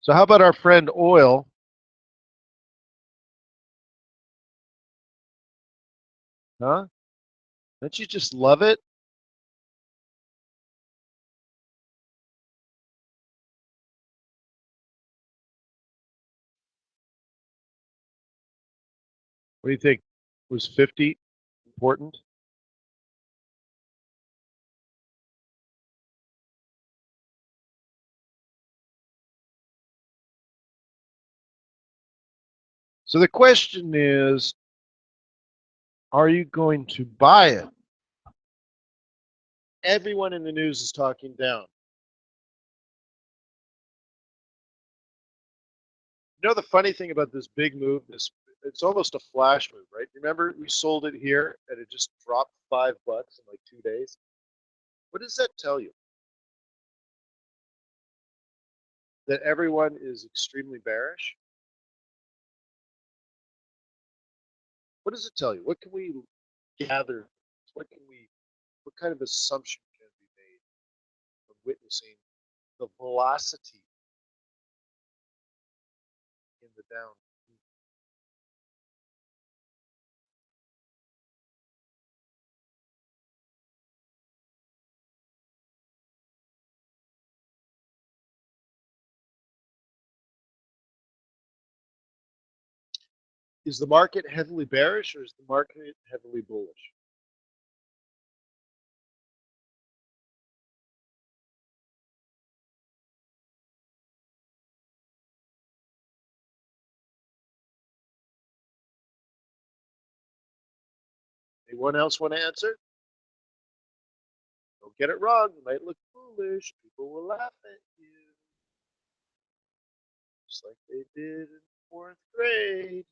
So how about our friend oil? Huh? Don't you just love it? What do you think? Was 50 important? So the question is, are you going to buy it? Everyone in the news is talking down. You know the funny thing about this big move, it's almost a flash move, right? Remember we sold it here and it just dropped $5 in like 2 days. What does that tell you? That everyone is extremely bearish? What does it tell you? What can we gather? What kind of assumption can be made from witnessing the velocity in the down? Is the market heavily bearish or is the market heavily bullish? Anyone else want to answer? Don't get it wrong. You might look foolish. People will laugh at you, just like they did in fourth grade.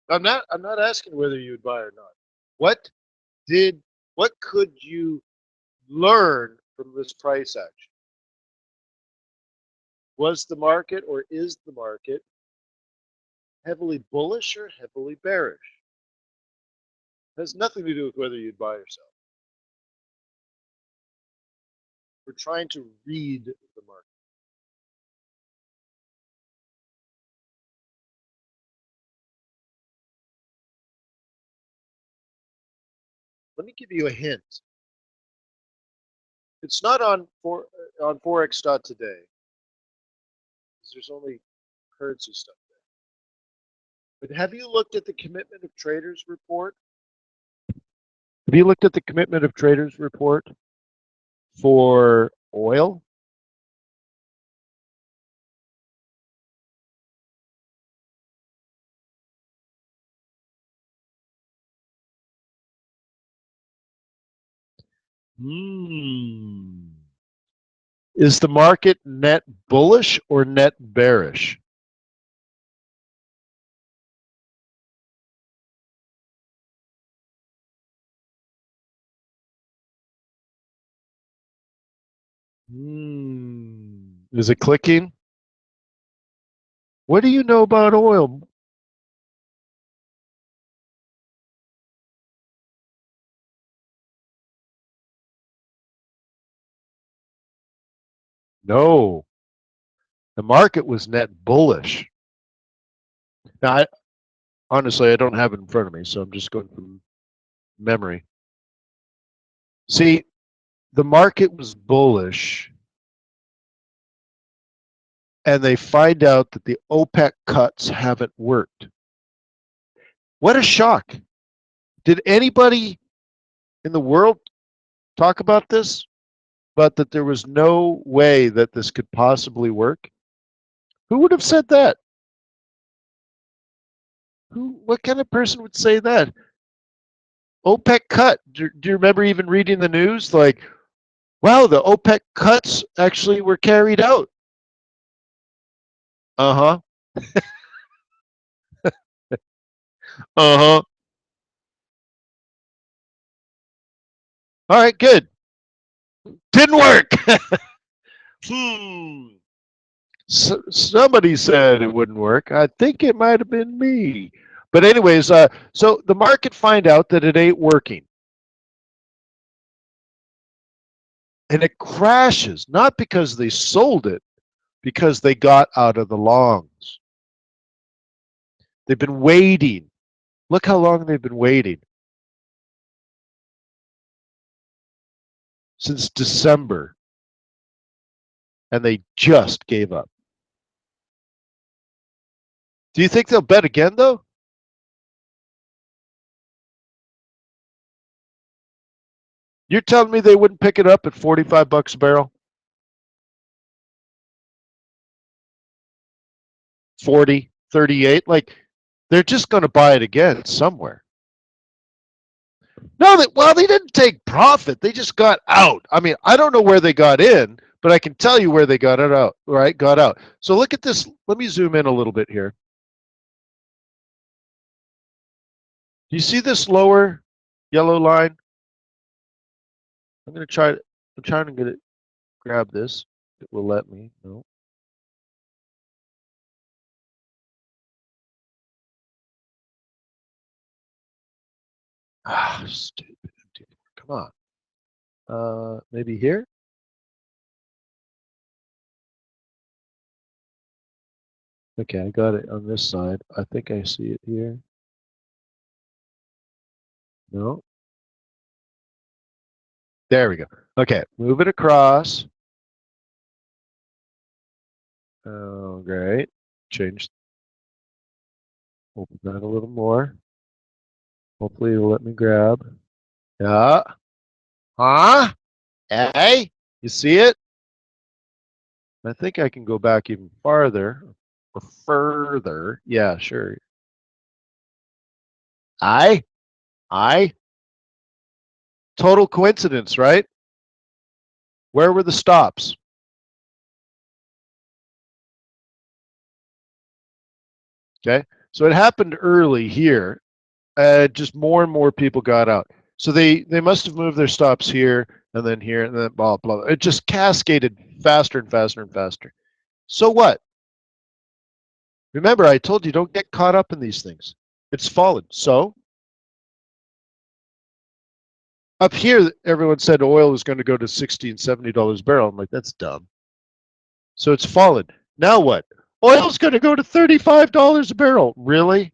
I'm not asking whether you would buy or not. What did what could you learn from this price action? Was the market or is the market heavily bullish or heavily bearish? It has nothing to do with whether you'd buy or sell. We're trying to read the market. Let me give you a hint. It's not on forex.today. There's only currency stuff there. But have you looked at the commitment of traders report? Have you looked at the commitment of traders report for oil? Is the market net bullish or net bearish? Is it clicking? What do you know about oil? No, the market was net bullish. Now, honestly, I don't have it in front of me, so I'm just going from memory. See, the market was bullish, and they find out that the OPEC cuts haven't worked. What a shock. Did anybody in the world talk about this? But that there was no way that this could possibly work? Who would have said that? What kind of person would say that? OPEC cut. Do you remember even reading the news? Like, wow, the OPEC cuts actually were carried out. Uh-huh. Uh-huh. All right, good. Didn't work. Somebody said it wouldn't work. I think it might have been me. But anyways, so the market find out that it ain't working. And it crashes, not because they sold it, because they got out of the longs. They've been waiting. Look how long they've been waiting. Since December. And they just gave up. Do you think they'll bet again, though? You're telling me they wouldn't pick it up at 45 bucks a barrel? 40, 38? Like, they're just going to buy it again somewhere. No, they didn't take profit. They just got out. I mean, I don't know where they got in, but I can tell you where they got it out, right? Got out. So look at this. Let me zoom in a little bit here. Do you see this lower yellow line? I'm trying to get it, grab this. It will let me. No. Ah, stupid. Come on. Maybe here? Okay, I got it on this side. I think I see it here. No. There we go. Okay, move it across. Oh, great. Change. Open that a little more. Hopefully it'll let me grab. Yeah. Huh? Hey, you see it? I think I can go back even farther or further. Yeah, sure. I, I, total coincidence, right? Where were the stops? Okay. So it happened early here. Just more and more people got out. So they must have moved their stops here, and then blah, blah. It just cascaded faster and faster and faster. So what? Remember, I told you don't get caught up in these things. It's fallen. So up here, everyone said oil was going to go to $60 and $70 a barrel. I'm like, that's dumb. So it's fallen. Now what? Oil's going to go to $35 a barrel. Really?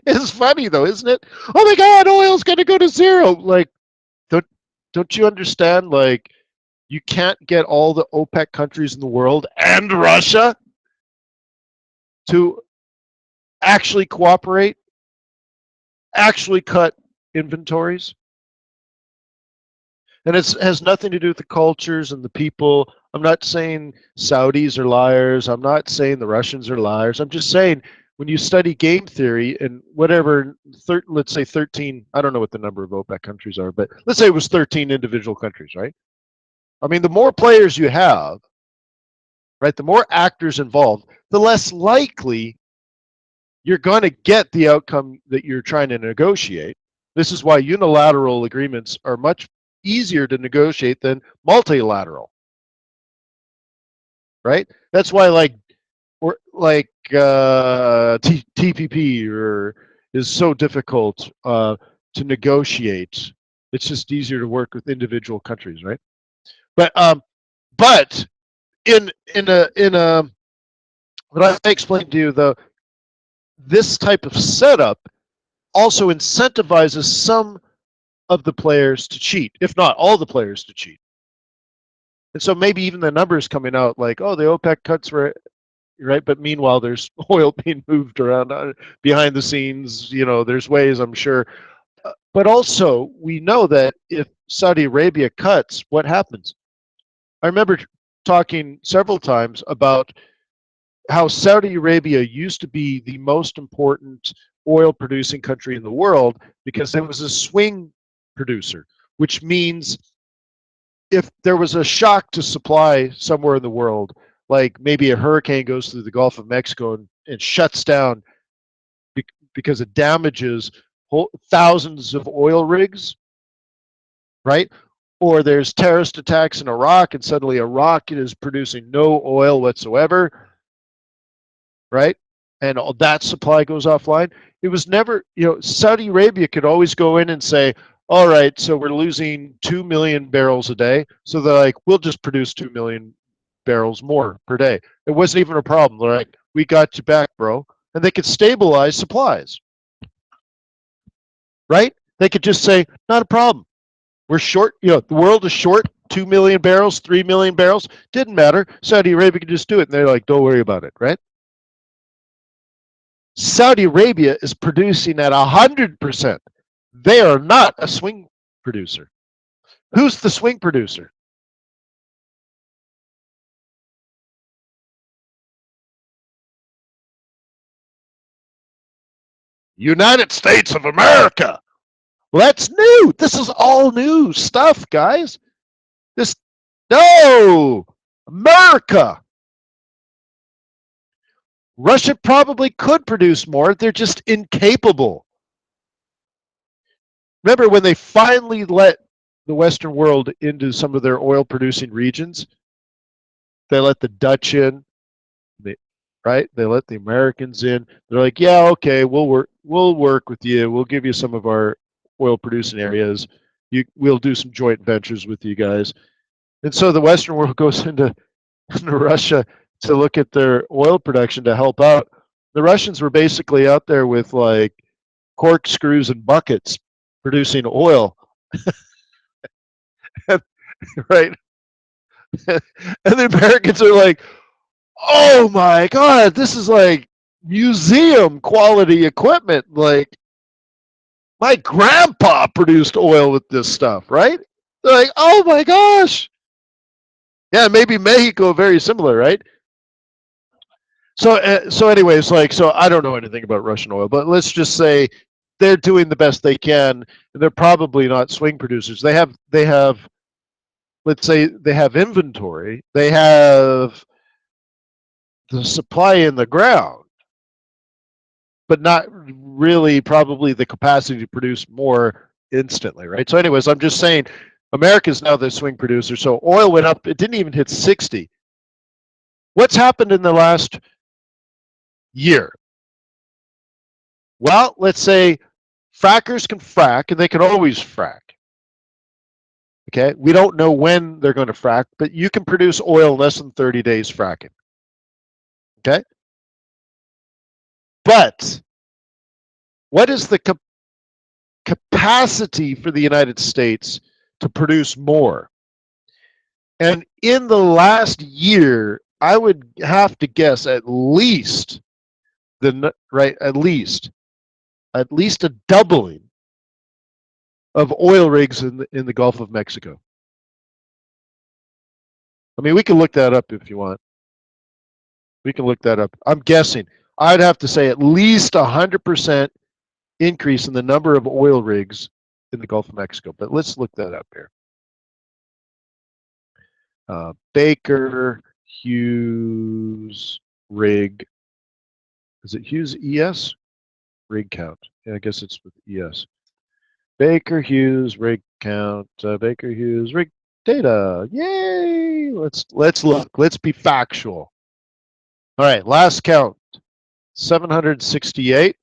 It's funny though, isn't it? Oh my God, oil's going to go to zero. Like, don't don't you understand? Like, you can't get all the OPEC countries in the world and Russia to actually cooperate, actually cut inventories. And it has nothing to do with the cultures and the people. I'm not saying Saudis are liars. I'm not saying the Russians are liars. I'm just saying when you study game theory and whatever, let's say 13, I don't know what the number of OPEC countries are, but let's say it was 13 individual countries, right? I mean, the more players you have, right, the more actors involved, the less likely you're going to get the outcome that you're trying to negotiate. This is why unilateral agreements are much easier to negotiate than multilateral, right? That's why TPP or is so difficult to negotiate. It's just easier to work with individual countries, right? But in a what I explained to you though, this type of setup also incentivizes some of the players to cheat, if not all the players to cheat. And so maybe even the numbers coming out like, oh, the OPEC cuts were right, but meanwhile there's oil being moved around behind the scenes. You know, there's ways I'm sure. But also we know that if Saudi Arabia cuts, what happens? I remember talking several times about how Saudi Arabia used to be the most important oil producing country in the world because it was a swing producer, which means if there was a shock to supply somewhere in the world, like maybe a hurricane goes through the Gulf of Mexico and shuts down because it damages thousands of oil rigs, right? Or there's terrorist attacks in Iraq and suddenly Iraq is producing no oil whatsoever, right? And all that supply goes offline. It was never, Saudi Arabia could always go in and say, all right, so we're losing 2 million barrels a day. So they're like, we'll just produce 2 million barrels more per day. It wasn't even a problem. They're like, we got you back, bro. And they could stabilize supplies, right? They could just say, not a problem. We're short, the world is short 2 million barrels, 3 million barrels. Didn't matter. Saudi Arabia could just do it. And they're like, don't worry about it, right? Saudi Arabia is producing at 100%. They are not a swing producer. Who's the swing producer? United States of America. Well, that's new. This is all new stuff, guys. This no America. Russia probably could produce more. They're just incapable. Remember when they finally let the Western world into some of their oil producing regions? They let the Dutch in, right? They let the Americans in. They're like, yeah, okay, we'll work with you. We'll give you some of our oil producing areas. We'll do some joint ventures with you guys. And so the Western world goes into Russia to look at their oil production to help out. The Russians were basically out there with like corkscrews and buckets producing oil right? And the Americans are like, oh my God, this is like museum quality equipment. Like, my grandpa produced oil with this stuff, right? They're like, oh my gosh. Yeah, maybe Mexico, very similar, right? So anyways, like, so I don't know anything about Russian oil, but let's just say they're doing the best they can. And they're probably not swing producers. They have, let's say, they have inventory. They have the supply in the ground, but not really probably the capacity to produce more instantly, right? So anyways, I'm just saying America's now the swing producer. So oil went up. It didn't even hit 60. What's happened in the last year? Well, let's say frackers can frack, and they can always frack. Okay, we don't know when they're going to frack, but you can produce oil in less than 30 days fracking. Okay, but what is the capacity for the United States to produce more? And in the last year, I would have to guess at least at least a doubling of oil rigs in the Gulf of Mexico. I mean, we can look that up if you want. We can look that up. I'm guessing. I'd have to say at least 100% increase in the number of oil rigs in the Gulf of Mexico. But let's look that up here. Baker Hughes rig. Is it Hughes ES? Rig count. Yeah, I guess it's with ES. Baker Hughes rig count. Baker Hughes rig data. Yay! Let's look. Let's be factual. All right, last count. 768.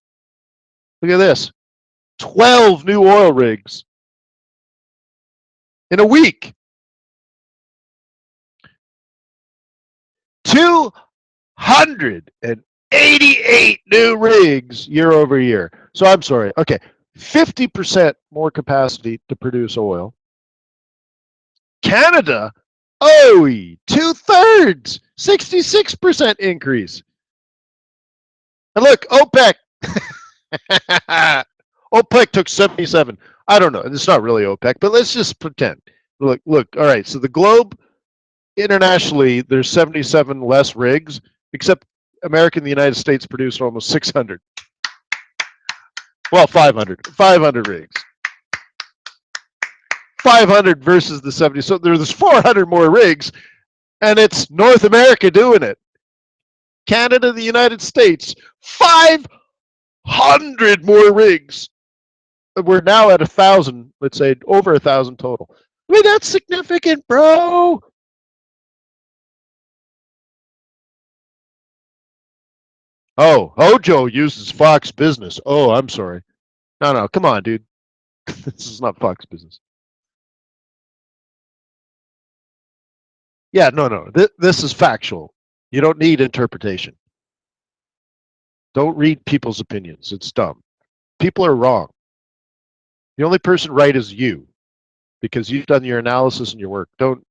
Look at this. 12 new oil rigs in a week. 288 new rigs year over year. So I'm sorry. Okay. 50% more capacity to produce oil. Canada, 2/3, 66% increase. And look, OPEC. OPEC took 77. I don't know. It's not really OPEC, but let's just pretend. Look. All right. So the globe, internationally, there's 77 less rigs, except America and the United States produced almost 600. Well, 500. 500 rigs. 500 versus the 70. So there's 400 more rigs, and it's North America doing it. Canada, the United States, 500 more rigs. We're now at 1,000, let's say over 1,000 total. I mean, that's significant, bro. Oh, Hojo uses Fox Business. Oh, I'm sorry. No, come on, dude. This is not Fox Business. Yeah, no. This is factual. You don't need interpretation. Don't read people's opinions. It's dumb. People are wrong. The only person right is you, because you've done your analysis and your work. Don't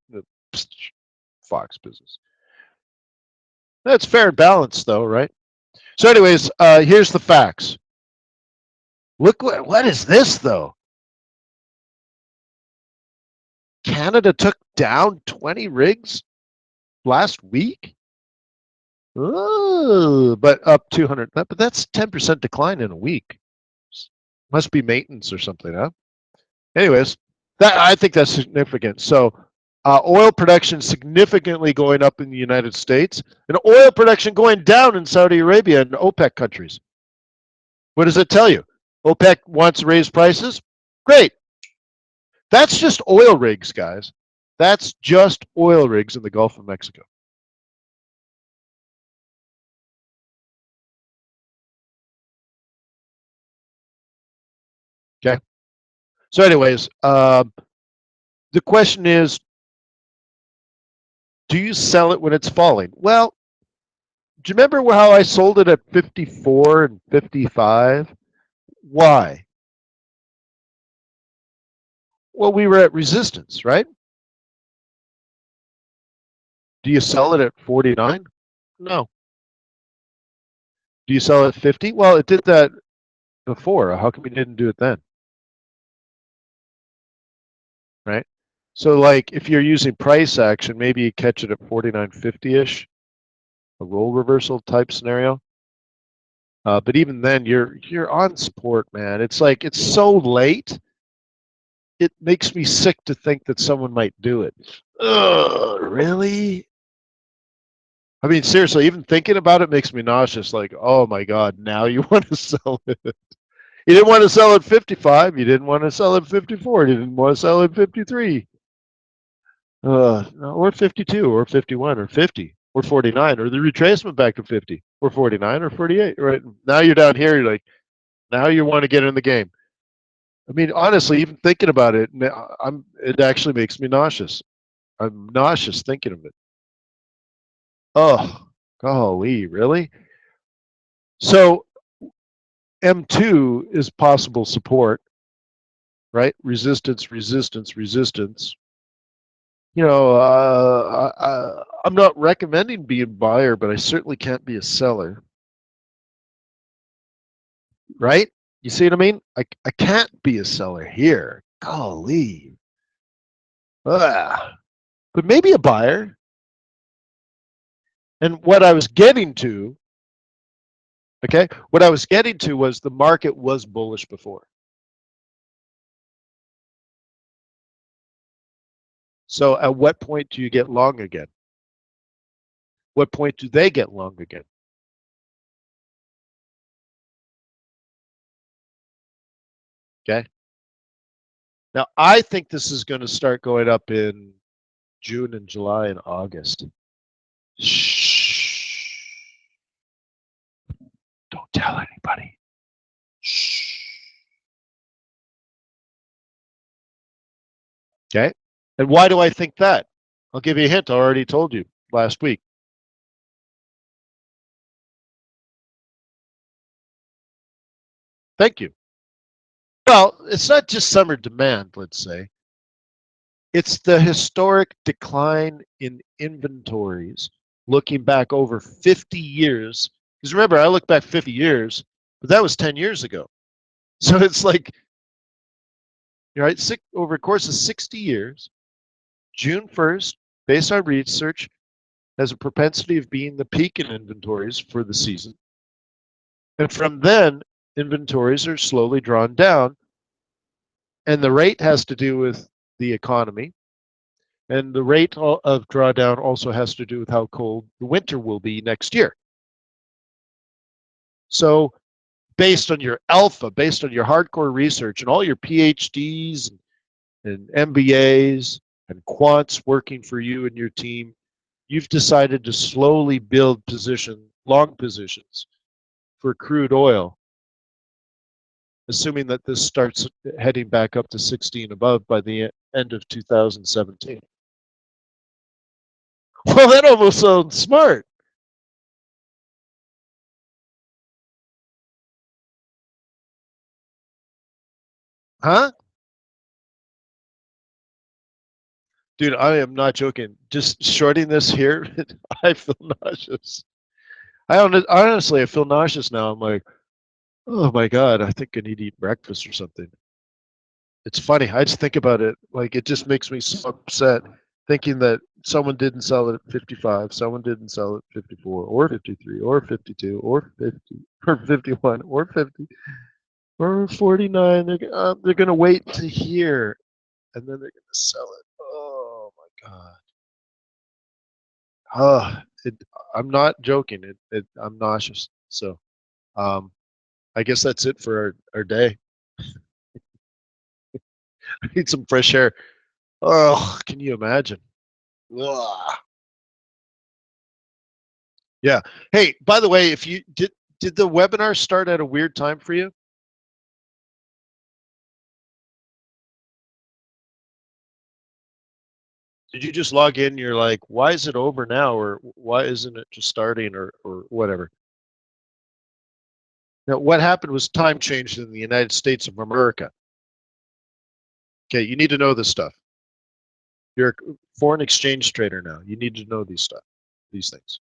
Fox Business. That's fair and balanced, though, right? So, anyways, here's the facts. Look, what is this, though? Canada took down 20 rigs last week? Oh, but up 200. But that's 10% decline in a week. Must be maintenance or something, huh? Anyways, I think that's significant. So, oil production significantly going up in the United States, and oil production going down in Saudi Arabia and OPEC countries. What does it tell you? OPEC wants to raise prices? Great. That's just oil rigs, guys. That's just oil rigs in the Gulf of Mexico. Okay. So, anyways, the question is, do you sell it when it's falling? Well, do you remember how I sold it at 54 and 55? Why? Well, we were at resistance, right? Do you sell it at 49? No. Do you sell it at 50? Well, it did that before. How come you didn't do it then? Right? So like if you're using price action, maybe you catch it at 49.50-ish, a role reversal type scenario. But even then you're on support, man. It's like it's so late. It makes me sick to think that someone might do it. Ugh, really? I mean, seriously, even thinking about it makes me nauseous. Like, oh my God, now you want to sell it. You didn't want to sell at 55. You didn't want to sell at 54. You didn't want to sell at 53. Or 52, or 51, or 50, or 49, or the retracement back to 50, or 49, or 48. Right now, you're down here. You're like, now you want to get in the game. I mean, honestly, even thinking about it, it actually makes me nauseous. I'm nauseous thinking of it. Oh, golly, really? So M2 is possible support, right? Resistance, resistance, resistance. I'm not recommending being a buyer, but I certainly can't be a seller, right? You see what I mean? I can't be a seller here. Golly. Ugh. But maybe a buyer. And what I was getting to, okay, what I was getting to was the market was bullish before. So at what point do you get long again? What point do they get long again? Okay. Now I think this is going to start going up in June and July and August. Shh. Don't tell anybody. Shh. Okay. And why do I think that? I'll give you a hint. I already told you last week. Thank you. Well, it's not just summer demand, let's say. It's the historic decline in inventories looking back over 50 years. Because remember, I look back 50 years, but that was 10 years ago. So it's like, right, over a course of 60 years, June 1st, based on research, has a propensity of being the peak in inventories for the season. And from then, inventories are slowly drawn down. And the rate has to do with the economy. And the rate of drawdown also has to do with how cold the winter will be next year. So, based on your alpha, based on your hardcore research and all your PhDs and MBAs and quants working for you and your team, you've decided to slowly build long positions for crude oil, assuming that this starts heading back up to 16 above by the end of 2017. Well, that almost sounds smart. Huh? Dude, I am not joking. Just shorting this here, I feel nauseous. Honestly, I feel nauseous now. I'm like, oh my God, I think I need to eat breakfast or something. It's funny. I just think about it. Like, it just makes me so upset thinking that someone didn't sell it at 55, someone didn't sell it at 54, or 53, or 52, or 50, or 51, or 50, or 49. They're going to wait to hear, and then they're going to sell it. Oh my God. Uh, it, I'm not joking. I'm nauseous. So, um, I guess that's it for our day. I need some fresh air. Oh, can you imagine? Ugh. Yeah. Hey, by the way, if you did the webinar start at a weird time for you? Did you just log in? You're like, why is it over now, or why isn't it just starting, or whatever? Now, what happened was time changed in the United States of America. Okay, you need to know this stuff. You're a foreign exchange trader now. You need to know these things.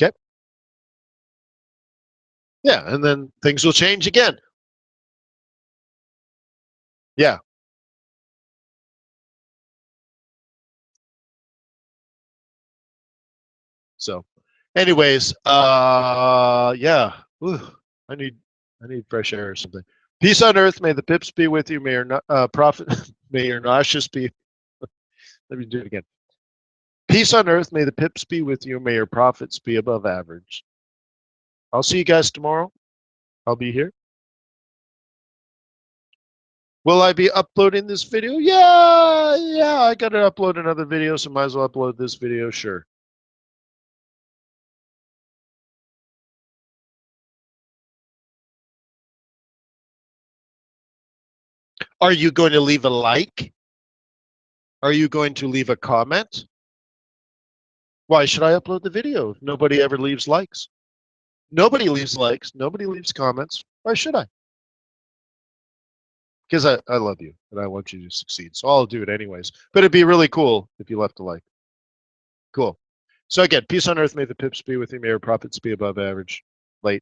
Okay? Yeah, and then things will change again. Yeah. So, anyways, yeah. Ooh, I need fresh air or something. Peace on earth. May the pips be with you. May your profit, may your nauseous be. Let me do it again. Peace on earth. May the pips be with you. May your profits be above average. I'll see you guys tomorrow. I'll be here. Will I be uploading this video? Yeah. I got to upload another video, so might as well upload this video. Sure. Are you going to leave a like? Are you going to leave a comment? Why should I upload the video if nobody ever leaves likes? Nobody leaves likes. Nobody leaves comments. Why should I? Because I love you and I want you to succeed. So I'll do it anyways. But it'd be really cool if you left a like. Cool. So again, peace on earth. May the pips be with you. May your profits be above average. Late.